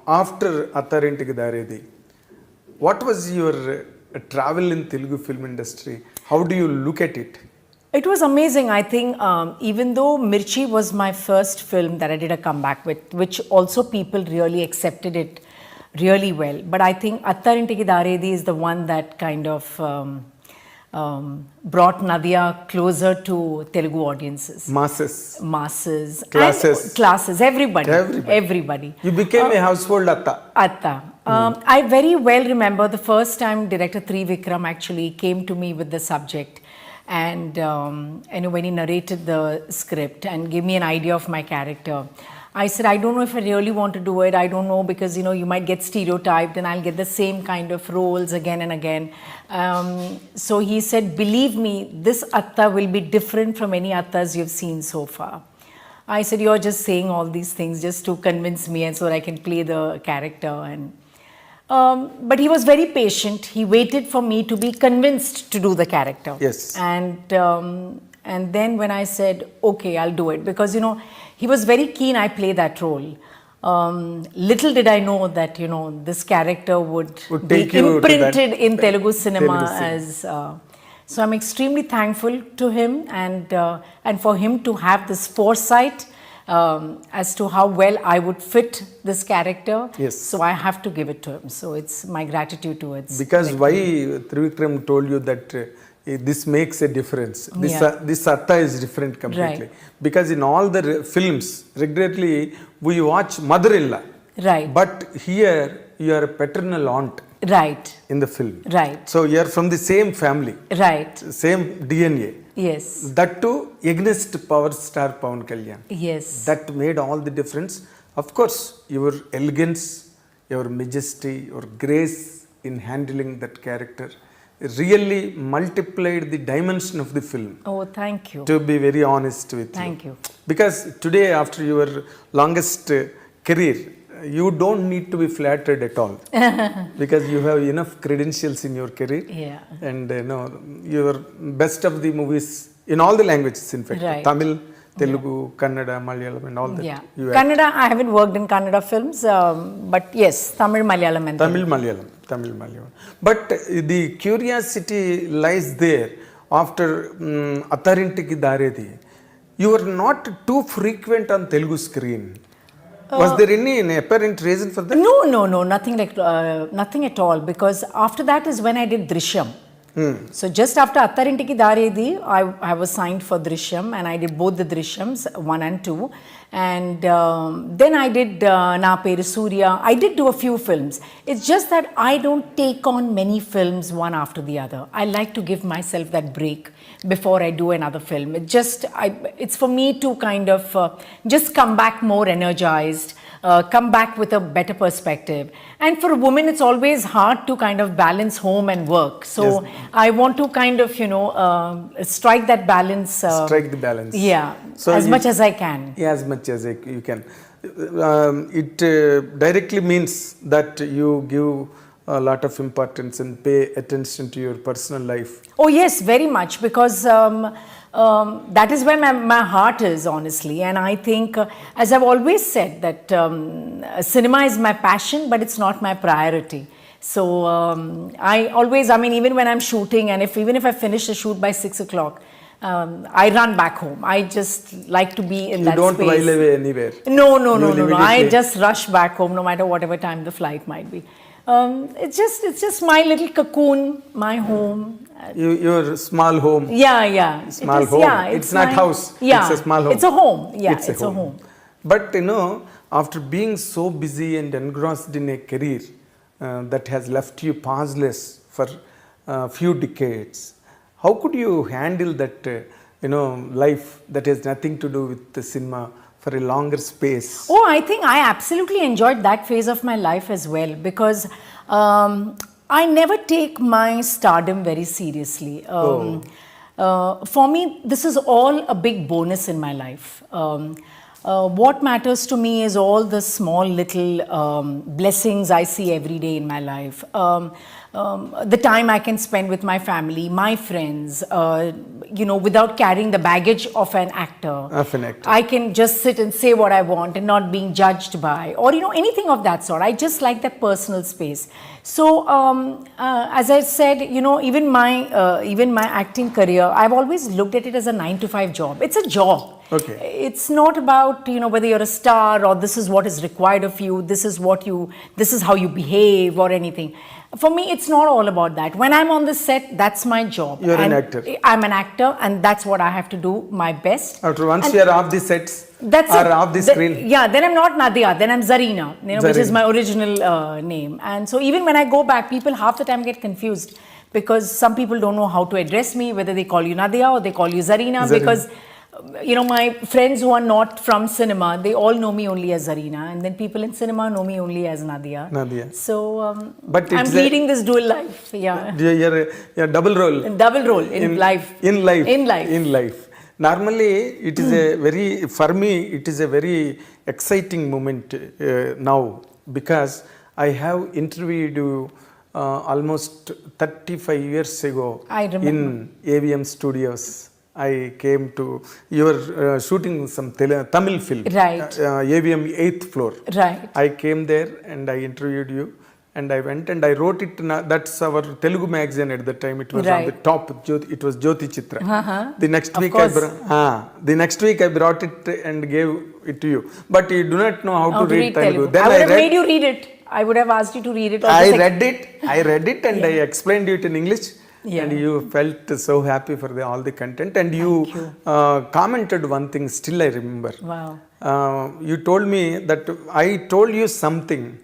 after Attarintiki Daredi, what was your travel in Telugu film industry? How do you look at it? It was amazing. I think even though Mirchi was my first film that I did a comeback with, which also people really accepted it really well. But I think Attarintiki Daredi is the one that kind of brought Nadhiya closer to Telugu audiences. Masses. Classes. Everybody. You became a household Atta. Atta. I very well remember the first time director Trivikram actually came to me with the subject. And when he narrated the script and gave me an idea of my character, I said, I don't know if I really want to do it. I don't know, because you might get stereotyped and I'll get the same kind of roles again and again. So he said, believe me, this Atta will be different from any Attas you've seen so far. I said, you're just saying all these things just to convince me and so that I can play the character. But he was very patient. He waited for me to be convinced to do the character. Yes. And then when I said, okay, I'll do it, because he was very keen I play that role. Little did I know that this character would be imprinted in Telugu cinema as. So I'm extremely thankful to him and for him to have this foresight as to how well I would fit this character. Yes. So I have to give it to him. So it's my gratitude towards. Because why Trivikram told you that this makes a difference. This Atta is different completely. Right. Because in all the films, regularly we watch mother-in-law. Right. But here you are a paternal aunt. Right. In the film. Right. So you are from the same family. Right. Same DNA. Yes. That too against power star Pawan Kalyan. Yes. That made all the difference. Of course, your elegance, your majesty, your grace in handling that character really multiplied the dimension of the film. Oh, thank you. To be very honest with you. Thank you. Because today, after your longest career, you don't need to be flattered at all. Because you have enough credentials in your career. Yeah. And your best of the movies in all the languages, in fact. Right. Tamil, Telugu, Kannada, Malayalam and all that. Yeah. Kannada, I haven't worked in Kannada films, but yes, Tamil, Malayalam and Tamil, Malayalam. But the curiosity lies there after Attarintiki Daredi. You were not too frequent on Telugu screen. Was there any apparent reason for that? No, nothing at all, because after that is when I did Drishyam. So just after Attarintiki Daredi, I was signed for Drishyam and I did both the Drishyams, 1 and 2. And then I did Na Peru Surya. I did do a few films. It's just that I don't take on many films one after the other. I like to give myself that break before I do another film. It's for me to kind of just come back more energized, come back with a better perspective. And for a woman, it's always hard to kind of balance home and work. So yes. I want to kind of, strike that balance. Strike the balance. Yeah, so as much as I can. Yeah, as much as you can. It directly means that you give a lot of importance and pay attention to your personal life. Oh yes, very much, because that is where my heart is, honestly. And I think, as I've always said, that cinema is my passion, but it's not my priority. So even when I'm shooting, and even if I finish the shoot by 6 o'clock, I run back home. I just like to be in that space. You don't while away anywhere? No. I just rush back home, no matter whatever time the flight might be. It's just my little cocoon, my home. Your small home. Yeah. Small home. Yeah, it's not house. Yeah, it's a small home. It's a home. Yeah, it's a home. But after being so busy and engrossed in a career that has left you pauseless for a few decades, how could you handle that life that has nothing to do with the cinema for a longer space? Oh, I think I absolutely enjoyed that phase of my life as well, because I never take my stardom very seriously. For me, this is all a big bonus in my life. What matters to me is all the small little blessings I see every day in my life. The time I can spend with my family, my friends, without carrying the baggage of an actor. Of an actor. I can just sit and say what I want and not being judged by, or anything of that sort. I just like that personal space. So, as I said, even my acting career, I've always looked at it as a 9-to-5 job. It's a job. Okay. It's not about whether you're a star or this is what is required of you. This is how you behave or anything. For me, it's not all about that. When I'm on the set, that's my job. You're an actor. I'm an actor, and that's what I have to do my best. After once you're off the sets off the screen. Then I'm not Nadhiya, then I'm Zarina, which is my original name. And so even when I go back, people half the time get confused because some people don't know how to address me, whether they call you Nadhiya or they call you Zarina. Because my friends who are not from cinema, they all know me only as Zarina, and then people in cinema know me only as Nadhiya. So, but I'm leading this dual life. Yeah. You're double role. Double role in life. In life. Normally, it is for me, it is a very exciting moment now, because I have interviewed you almost 35 years ago in AVM Studios. I came to, you were shooting some Tamil film, right? AVM 8th floor. Right. I came there and I interviewed you, and I went and I wrote it. That's our Telugu magazine at the time. It was on the top. It was Jyoti Chitra. The next week I brought it and gave it to you. But you do not know how to read Telugu. Then I would have made you read it. I would have asked you to read it. I read it and I explained it in English. Yeah. And you felt so happy for all the content, and you commented one thing, still I remember. Wow. You told me that I told you something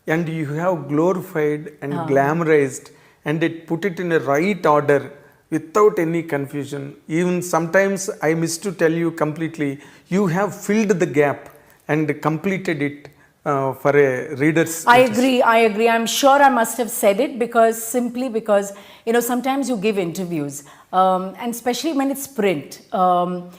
and you have glorified and glamorized and put it in a right order without any confusion. Even sometimes I missed to tell you completely, you have filled the gap and completed it. For a reader's I agree. I'm sure I must have said it because sometimes you give interviews and especially when it's print, on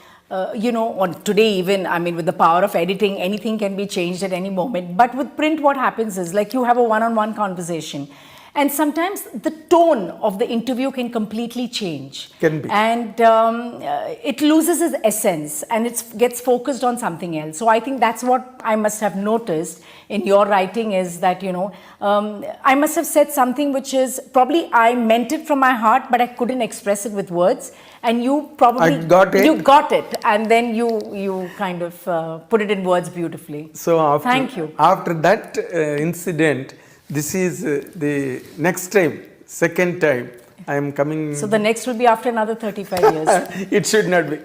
today even, with the power of editing, anything can be changed at any moment. But with print, what happens is like you have a one-on-one conversation. And sometimes the tone of the interview can completely change. Can be. And it loses its essence and it gets focused on something else. So I think that's what I must have noticed in your writing is that, I must have said something which is probably I meant it from my heart, but I couldn't express it with words. And you probably you got it, and then you kind of put it in words beautifully. So thank you. After that incident, this is the next time, second time I am coming. So the next will be after another 35 years. It should not be.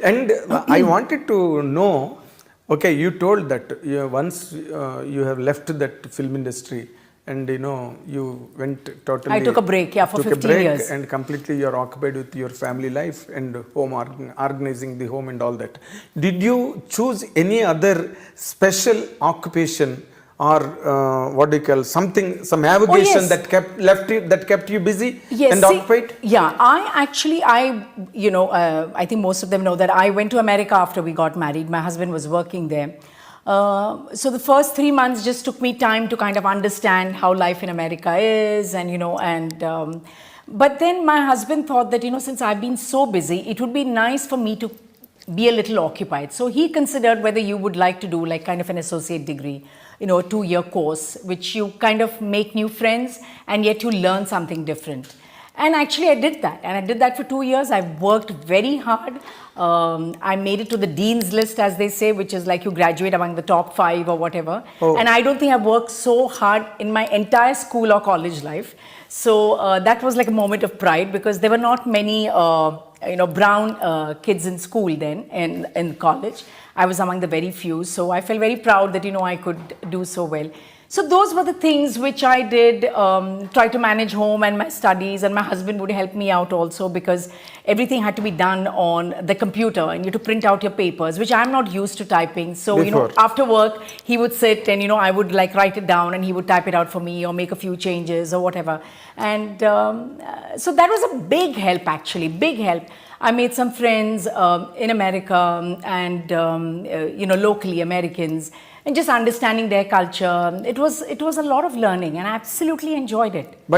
And I wanted to know, okay, you told that once you have left that film industry and you went totally. I took a break, for 15 years. And completely you are occupied with your family life and home, organizing the home and all that. Did you choose any other special occupation? Or what do you call some avocation that kept you busy and occupied? Yeah, I think most of them know that I went to America after we got married. My husband was working there. So the first 3 months just took me time to kind of understand how life in America is, and but then my husband thought that since I've been so busy, it would be nice for me to be a little occupied. So he considered whether you would like to do like kind of an associate degree, a 2-year course, which you kind of make new friends and yet you learn something different. And actually I did that. And I did that for 2 years. I worked very hard. I made it to the dean's list, as they say, which is like you graduate among the top 5 or whatever. Oh. And I don't think I've worked so hard in my entire school or college life. So that was like a moment of pride because there were not many brown kids in school then in college. I was among the very few. So I felt very proud that, I could do so well. So those were the things which I did, try to manage home and my studies, and my husband would help me out also because everything had to be done on the computer and you had to print out your papers, which I'm not used to typing. So, after work, he would sit and, I would like write it down and he would type it out for me or make a few changes or whatever. And so that was a big help actually, big help. I made some friends in America and locally Americans, and just understanding their culture. It was a lot of learning, and I absolutely enjoyed it. But